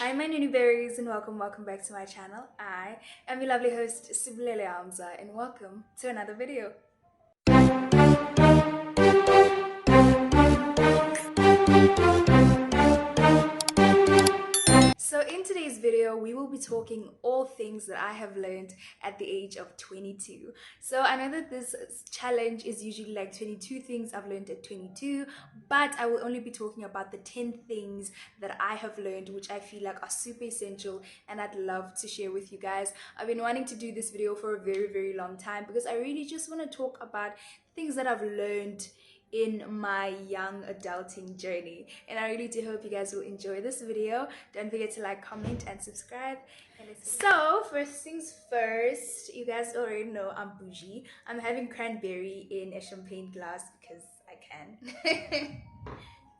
Hi, my Nunuberries, and welcome back to my channel. I am your lovely host, Sibulele Hamza, and welcome to another video. So in today's video, we will be talking all things that I have learned at the age of 22. So I know that this challenge is usually like 22 things I've learned at 22, but I will only be talking about the 10 things that I have learned, which I feel like are super essential and I'd love to share with you guys. I've been wanting to do this video for a very long time because I really just want to talk about things that I've learned in my young adulting journey, and I really do hope you guys will enjoy this video. Don't forget to like, comment, and subscribe. So first things first, you guys already know I'm bougie. I'm having cranberry in a champagne glass because I can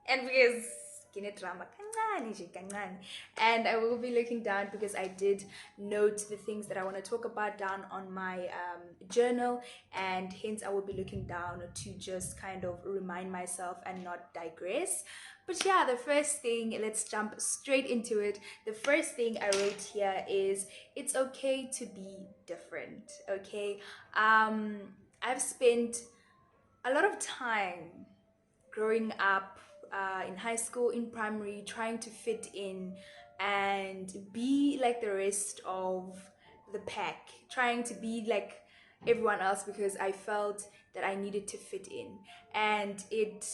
and because and I will be looking down because I did note the things that I want to talk about down on my journal, and hence I will be looking down to just kind of remind myself and not digress. But yeah, the first thing, let's jump straight into it. The first thing I wrote here is it's okay to be different. Okay, I've spent a lot of time growing up in high school, in primary, trying to fit in and be like the rest of the pack, trying to be like everyone else because I felt that I needed to fit in. And it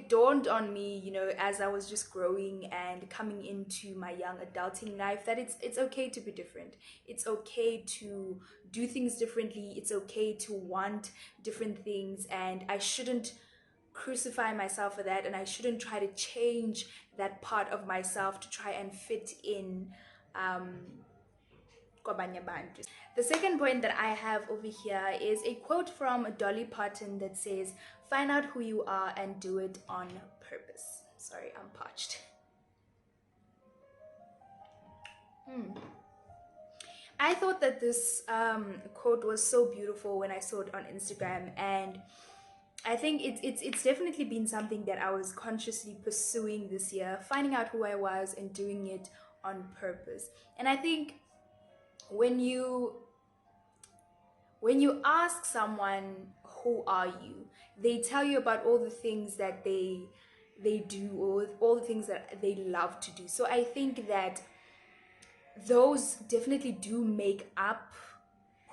dawned on me, you know, as I was just growing and coming into my young adulting life, that it's okay to be different. It's okay to do things differently. It's okay to want different things, and I shouldn't crucify myself for that, and I shouldn't try to change that part of myself to try and fit in kwabanye abantu. The second point that I have over here is a quote from Dolly Parton that says, "Find out who you are and do it on purpose." Sorry, I'm parched. I thought that this quote was so beautiful when I saw it on Instagram, and I think it's definitely been something that I was consciously pursuing this year, finding out who I was and doing it on purpose. And I think when you ask someone who are you, they tell you about all the things that they do, or all the things that they love to do. So I think that those definitely do make up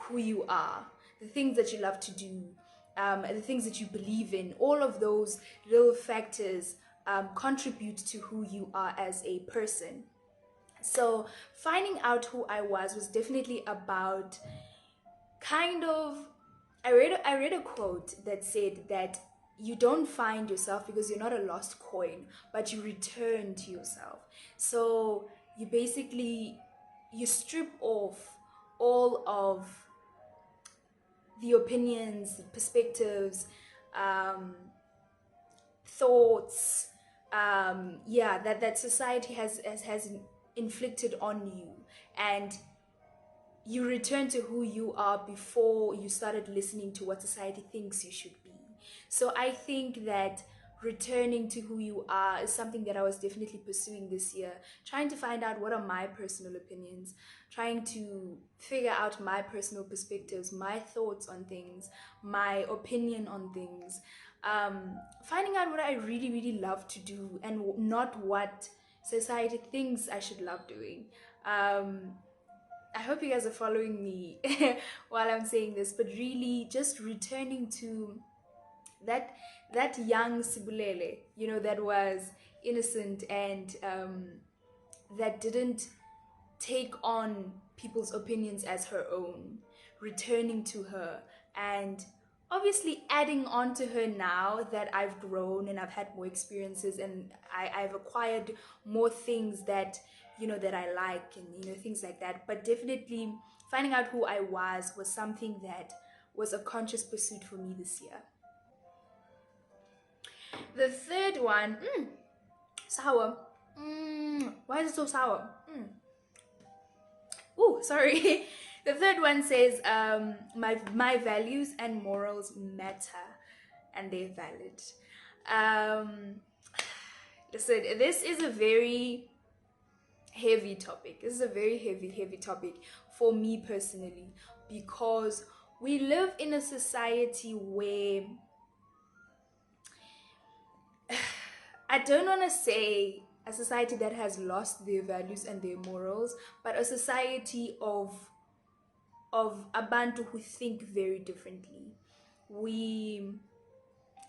who you are. The things that you love to do, the things that you believe in, all of those little factors contribute to who you are as a person. So finding out who I was definitely about kind of, I read a quote that said that you don't find yourself because you're not a lost coin, but you return to yourself. So you basically, you strip off all of the opinions, perspectives, thoughts, that society has inflicted on you, and you return to who you are before you started listening to what society thinks you should be. So I think that returning to who you are is something that I was definitely pursuing this year, trying to find out what are my personal opinions, trying to figure out my personal perspectives, my thoughts on things, my opinion on things, finding out what I really love to do and not what society thinks I should love doing. I hope you guys are following me while I'm saying this, but really just returning to that young Sibulele, you know, that was innocent and that didn't take on people's opinions as her own, returning to her and obviously adding on to her now that I've grown and I've had more experiences, and I've acquired more things that, you know, that I like, and, you know, things like that. But definitely finding out who I was something that was a conscious pursuit for me this year. The third one, sour. Why is it so sour? Oh, sorry. The third one says, my values and morals matter, and they're valid. Listen, this is a very heavy topic. This is a very heavy topic for me personally, because we live in a society where I don't want to say a society that has lost their values and their morals, but a society of abantu who think very differently. We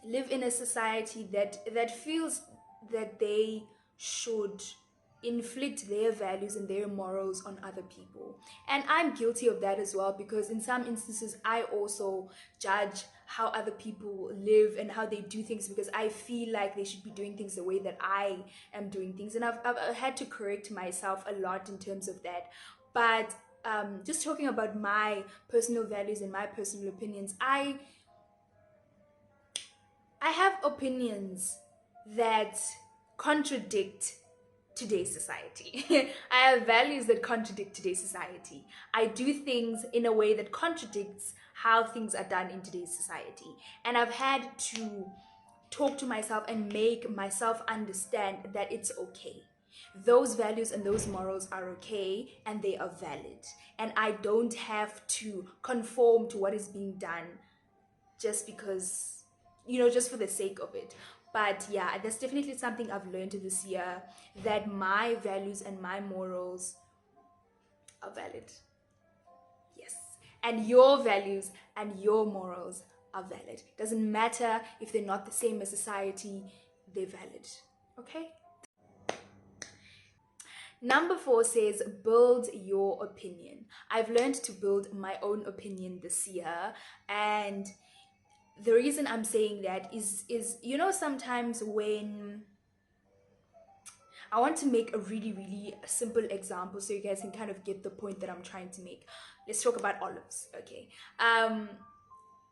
live in a society that feels that they should inflict their values and their morals on other people, and I'm guilty of that as well, because in some instances I also judge how other people live and how they do things, because I feel like they should be doing things the way that I am doing things, and I've had to correct myself a lot in terms of that. But just talking about my personal values and my personal opinions, I have opinions that contradict today's society. I have values that contradict today's society. I do things in a way that contradicts how things are done in today's society. And I've had to talk to myself and make myself understand that it's okay. Those values and those morals are okay and they are valid. And I don't have to conform to what is being done just because, just for the sake of it. But yeah, that's definitely something I've learned this year, that my values and my morals are valid. Yes. And your values and your morals are valid. Doesn't matter if they're not the same as society, they're valid. Okay? Number 4 says, build your opinion. I've learned to build my own opinion this year, and the reason I'm saying that is sometimes when I want to make a really simple example so you guys can kind of get the point that I'm trying to make. Let's talk about olives. Okay.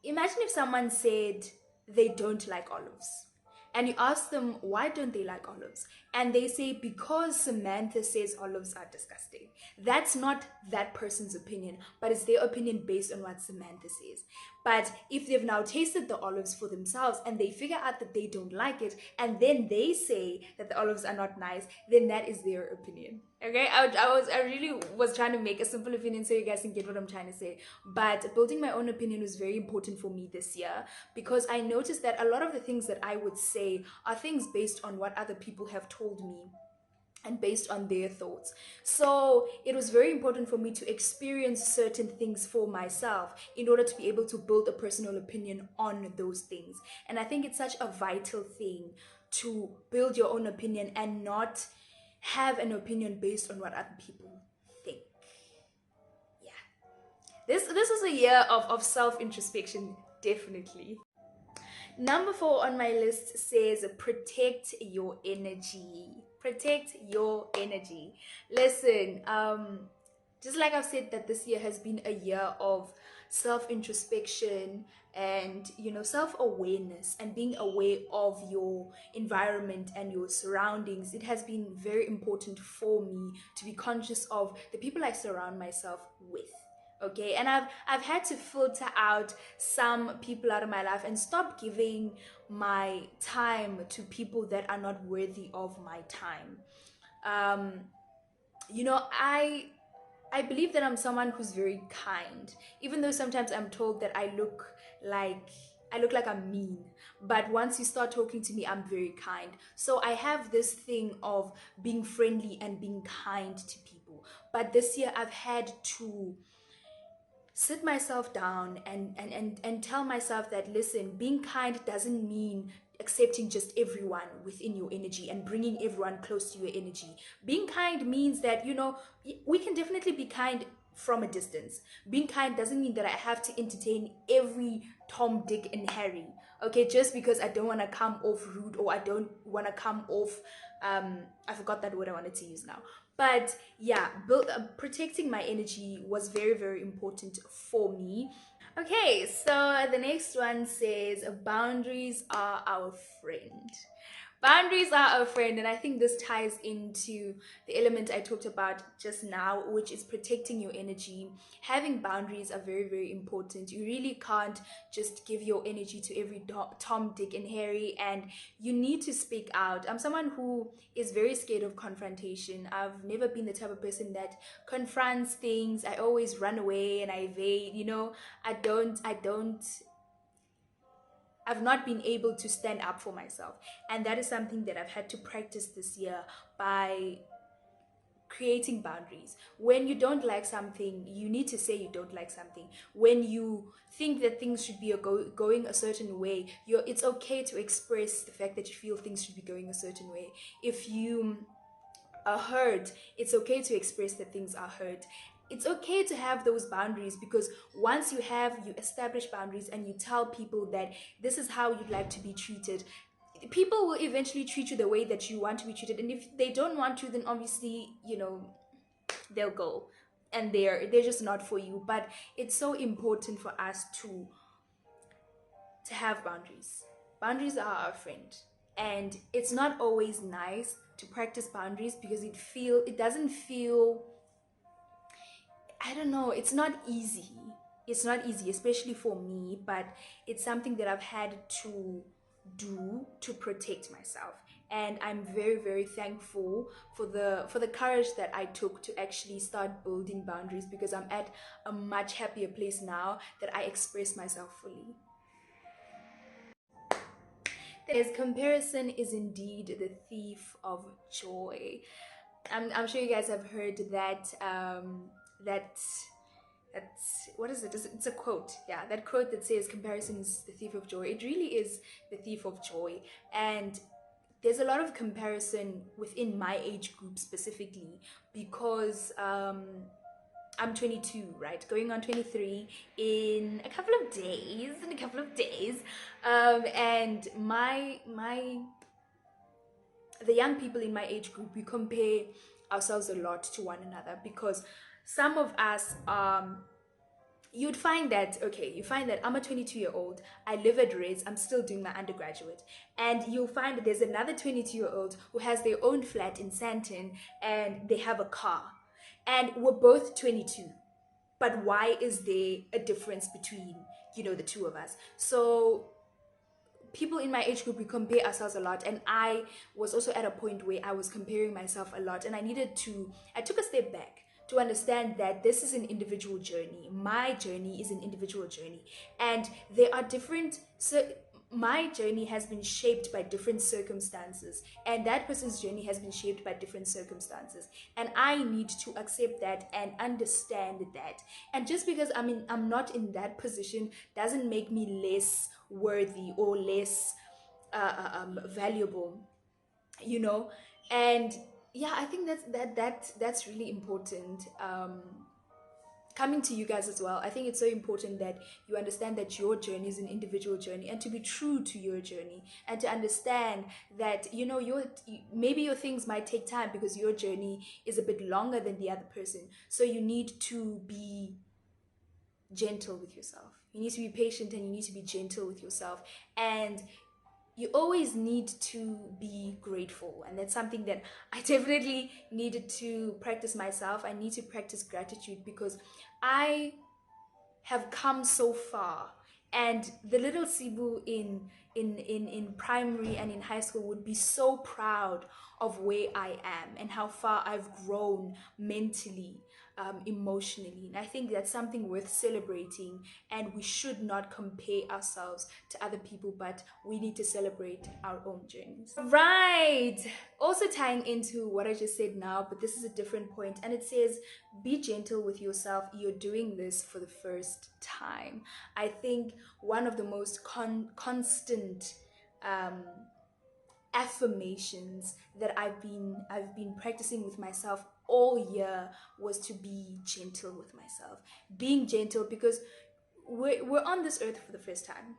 Imagine if someone said they don't like olives, and you ask them why don't they like olives, and they say because Samantha says olives are disgusting. That's not that person's opinion, but it's their opinion based on what Samantha says. But if they've now tasted the olives for themselves and they figure out that they don't like it, and then they say that the olives are not nice, then that is their opinion. Okay, I really was trying to make a simple opinion so you guys can get what I'm trying to say. But building my own opinion was very important for me this year, because I noticed that a lot of the things that I would say are things based on what other people have told me and based on their thoughts. So it was very important for me to experience certain things for myself in order to be able to build a personal opinion on those things. And I think it's such a vital thing to build your own opinion and not have an opinion based on what other people think. Yeah. This was a year of self-introspection, definitely. Number 4 on my list says protect your energy. Protect your energy. Listen, just like I've said that this year has been a year of self-introspection and self-awareness and being aware of your environment and your surroundings. It has been very important for me to be conscious of the people I surround myself with. Okay, and I've had to filter out some people out of my life and stop giving my time to people that are not worthy of my time. um I believe that I'm someone who's very kind, even though sometimes I'm told that like I look like I'm mean. But once you start talking to me, I'm very kind. So I have this thing of being friendly and being kind to people. But this year I've had to sit myself down and tell myself that, listen, being kind doesn't mean accepting just everyone within your energy and bringing everyone close to your energy. Being kind means that, we can definitely be kind from a distance. Being kind doesn't mean that I have to entertain every Tom, Dick, and Harry, okay, just because I don't want to come off rude, or I don't want to come off I forgot that word I wanted to use now. But yeah, protecting my energy was very important for me. Okay, so the next one says boundaries are our friend. Boundaries are a friend, and I think this ties into the element I talked about just now, which is protecting your energy. Having boundaries are very, very important. You really can't just give your energy to every Tom, Dick, and Harry, and you need to speak out. I'm someone who is very scared of confrontation. I've never been the type of person that confronts things. I always run away and I evade, you know. I've not been able to stand up for myself. And that is something that I've had to practice this year by creating boundaries. When you don't like something, you need to say you don't like something. When you think that things should be going a certain way, it's okay to express the fact that you feel things should be going a certain way. If you are hurt, it's okay to express that things are hurt. It's okay to have those boundaries, because once you establish boundaries and you tell people that this is how you'd like to be treated, people will eventually treat you the way that you want to be treated. And if they don't want to, then obviously, they'll go, and they're just not for you. But it's so important for us to have boundaries. Boundaries are our friend. And it's not always nice to practice boundaries, because it doesn't feel, I don't know, it's not easy. It's not easy, especially for me, but it's something that I've had to do to protect myself. And I'm very, very thankful for the courage that I took to actually start building boundaries, because I'm at a much happier place now that I express myself fully. As comparison is indeed the thief of joy. I'm sure you guys have heard that that that's what is it? It's a quote. Yeah, that quote that says comparison is the thief of joy. It really is the thief of joy. And there's a lot of comparison within my age group specifically, because I'm 22, right? Going on 23 in a couple of days. And the young people in my age group, we compare ourselves a lot to one another, because some of us, you find that I'm a 22-year-old, I live at Reds, I'm still doing my undergraduate, and you'll find that there's another 22-year-old who has their own flat in Sandton, and they have a car, and we're both 22. But why is there a difference between the two of us? So people in my age group, we compare ourselves a lot, and I was also at a point where I was comparing myself a lot, and I took a step back to understand that this is an individual journey. My journey is an individual journey, and there are different, so my journey has been shaped by different circumstances, and that person's journey has been shaped by different circumstances, and I need to accept that and understand that. And just because I'm not in that position doesn't make me less worthy or less valuable, you know. And yeah, I think that's really important. Coming to you guys as well, I think it's so important that you understand that your journey is an individual journey, and to be true to your journey, and to understand that maybe your things might take time because your journey is a bit longer than the other person. So you need to be gentle with yourself. You need to be patient, and you need to be gentle with yourself. And you always need to be grateful, and that's something that I definitely needed to practice myself. I need to practice gratitude, because I have come so far, and the little Sibu in primary and in high school would be so proud of where I am and how far I've grown mentally, emotionally. And I think that's something worth celebrating, and we should not compare ourselves to other people, but we need to celebrate our own journeys. Right. Also tying into what I just said now, but this is a different point, and it says be gentle with yourself. You're doing this for the first time. I think one of the most constant affirmations that I've been practicing with myself all year was to be gentle with myself. Being gentle, because we're on this earth for the first time.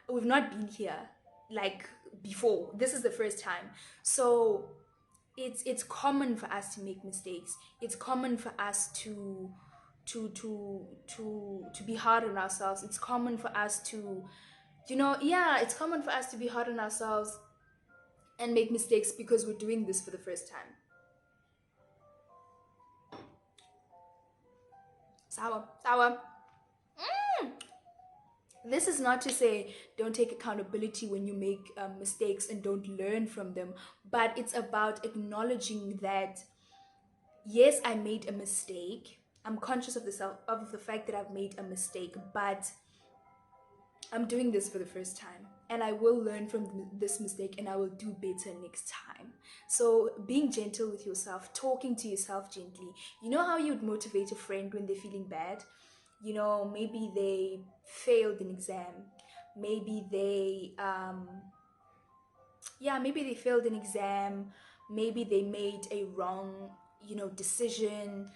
We've not been here like before. This is the first time. So it's common for us to make mistakes. It's common for us to be hard on ourselves. It's common for us to Yeah, it's common for us to be hard on ourselves and make mistakes because we're doing this for the first time. Sour, sour. This is not to say don't take accountability when you make mistakes and don't learn from them, but it's about acknowledging that yes, I made a mistake. I'm conscious of the fact that I've made a mistake, but I'm doing this for the first time and I will learn from this mistake and I will do better next time. So, being gentle with yourself, talking to yourself gently. You know how you'd motivate a friend when they're feeling bad? Maybe they failed an exam. Maybe maybe they failed an exam. Maybe they made a wrong, decision.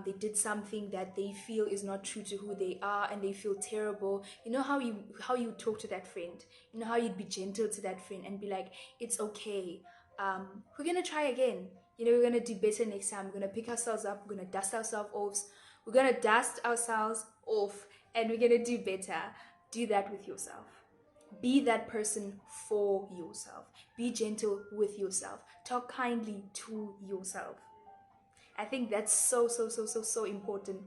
They did something that they feel is not true to who they are, and they feel terrible. You know how you talk to that friend. You know how you'd be gentle to that friend and be like, "It's okay. We're gonna try again. We're gonna do better next time. We're gonna pick ourselves up. We're gonna dust ourselves off. We're gonna dust ourselves off, and we're gonna do better." Do that with yourself. Be that person for yourself. Be gentle with yourself. Talk kindly to yourself. I think that's so, so, so, so, so important.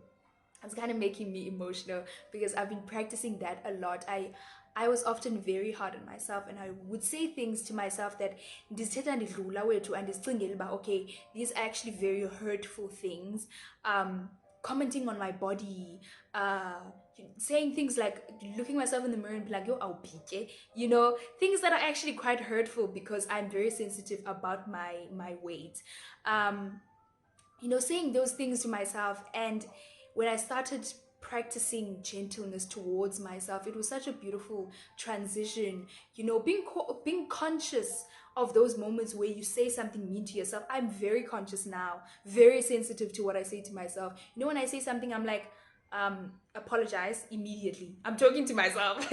It's kind of making me emotional because I've been practicing that a lot. I was often very hard on myself, and I would say things to myself that ndizithetha ndidlula wethu andizicingeli uba okay, these are actually very hurtful things. Commenting on my body, saying things like looking myself in the mirror and be like, yo, I'll pick, things that are actually quite hurtful because I'm very sensitive about my weight. Saying those things to myself. And when I started practicing gentleness towards myself, it was such a beautiful transition. Being conscious of those moments where you say something mean to yourself. I'm very conscious now, very sensitive to what I say to myself. When I say something, I'm like, apologize immediately. I'm talking to myself.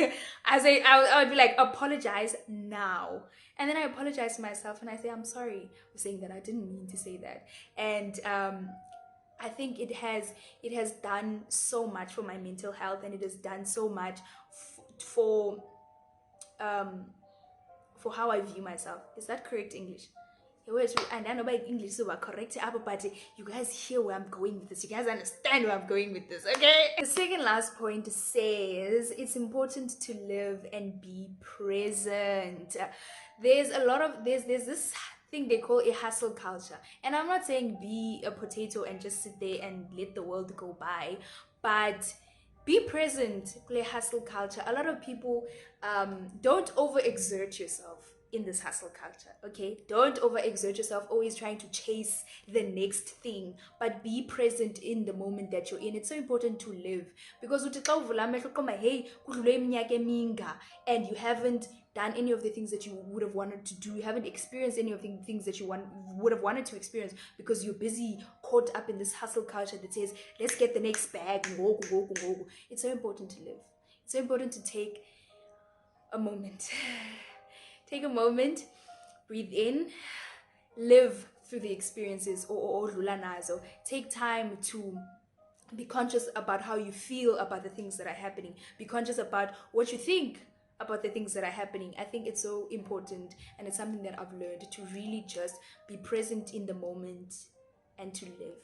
I would be like, apologize now. And then I apologize to myself and I say, I'm sorry for saying that. I didn't mean to say that. And I think it has done so much for my mental health, and it has done so much um for how I view myself. Is that correct English? And I know by English so correct, but you guys hear where I'm going with this. You guys understand where I'm going with this, okay? The second last point says it's important to live and be present. There's this thing they call a hustle culture, and I'm not saying be a potato and just sit there and let the world go by, but be present. Play hustle culture. A lot of people don't overexert yourself in this hustle culture. Okay, don't overexert yourself always trying to chase the next thing, but be present in the moment that you're in. It's so important to live, because hey, and you haven't done any of the things that you would have wanted to do. You haven't experienced any of the things that you would have wanted to experience because you're busy caught up in this hustle culture that says, let's get the next bag. It's so important to live. It's so important to take a moment. Take a moment, breathe in, live through the experiences, or nazo. Take time to be conscious about how you feel about the things that are happening. Be conscious about what you think about the things that are happening. I think it's so important, and it's something that I've learned, to really just be present in the moment and to live.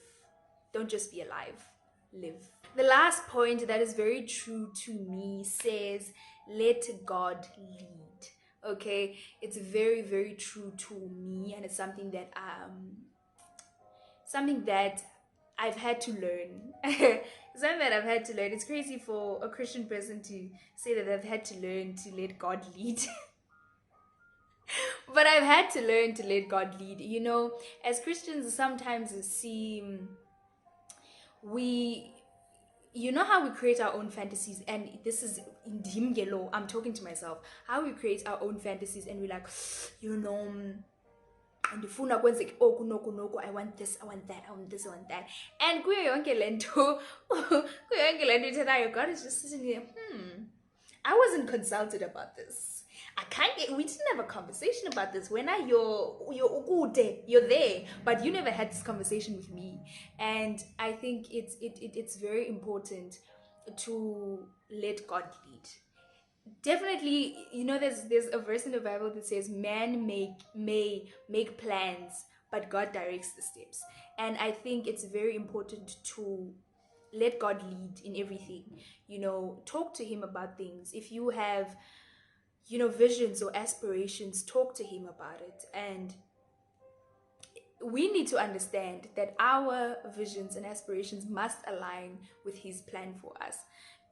Don't just be alive, live. The last point that is very true to me says, let God lead. Okay, it's very, very true to me, and it's something that I've had to learn. Something that I've had to learn. It's crazy for a Christian person to say that they've had to learn to let God lead. But I've had to learn to let God lead. As Christians, sometimes it seems we how we create our own fantasies, and this is in yellow, I'm talking to myself, how we create our own fantasies, and we're like, ndifuna kwenzeke oku noku noku, I want this, I want that, I want this, I want that. And kuyo yonke lento ithethayo, God is just sitting there, I wasn't consulted about this. We didn't have a conversation about this. When you're there, but you never had this conversation with me. And I think it's very important to let God lead. definitely, there's a verse in the Bible that says man may make plans, but God directs the steps. And I think it's very important to let God lead in everything. Talk to him about things. If you have, visions or aspirations, talk to him about it. And we need to understand that our visions and aspirations must align with his plan for us,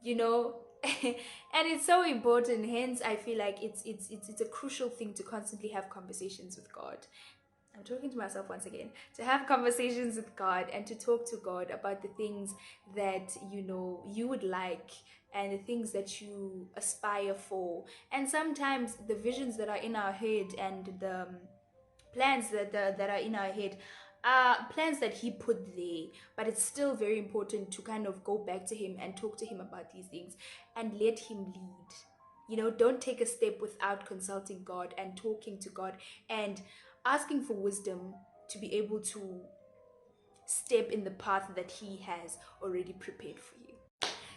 you know and it's so important. Hence I feel like it's a crucial thing to constantly have conversations with God. I'm talking to myself once again, to have conversations with God and to talk to God about the things that you would like, and the things that you aspire for. And sometimes the visions that are in our head and the plans that are in our head are plans that he put there, but it's still very important to kind of go back to him and talk to him about these things and let him lead. Don't take a step without consulting God and talking to God and asking for wisdom to be able to step in the path that he has already prepared for you.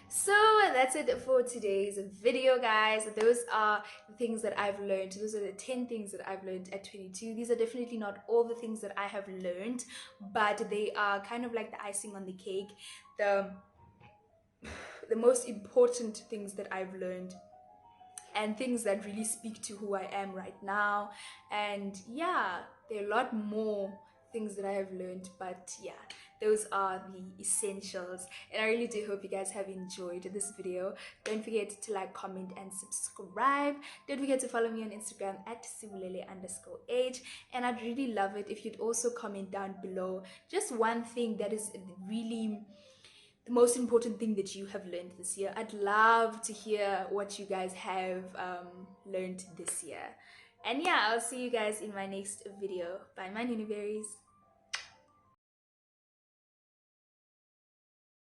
So that's it for today's video, guys. Those are the things that I've learned. Those are the 10 things that I've learned at 22. These are definitely not all the things that I have learned, but they are kind of like the icing on the cake, the most important things that I've learned, and things that really speak to who I am right now. And yeah, there are a lot more things that I have learned, but yeah, those are the essentials. And I really do hope you guys have enjoyed this video. Don't forget to like, comment, and subscribe. Don't forget to follow me on Instagram at Sibulele_H. And I'd really love it if you'd also comment down below just one thing that is really the most important thing that you have learned this year. I'd love to hear what you guys have learned this year. And yeah, I'll see you guys in my next video. Bye, my Nunuberries.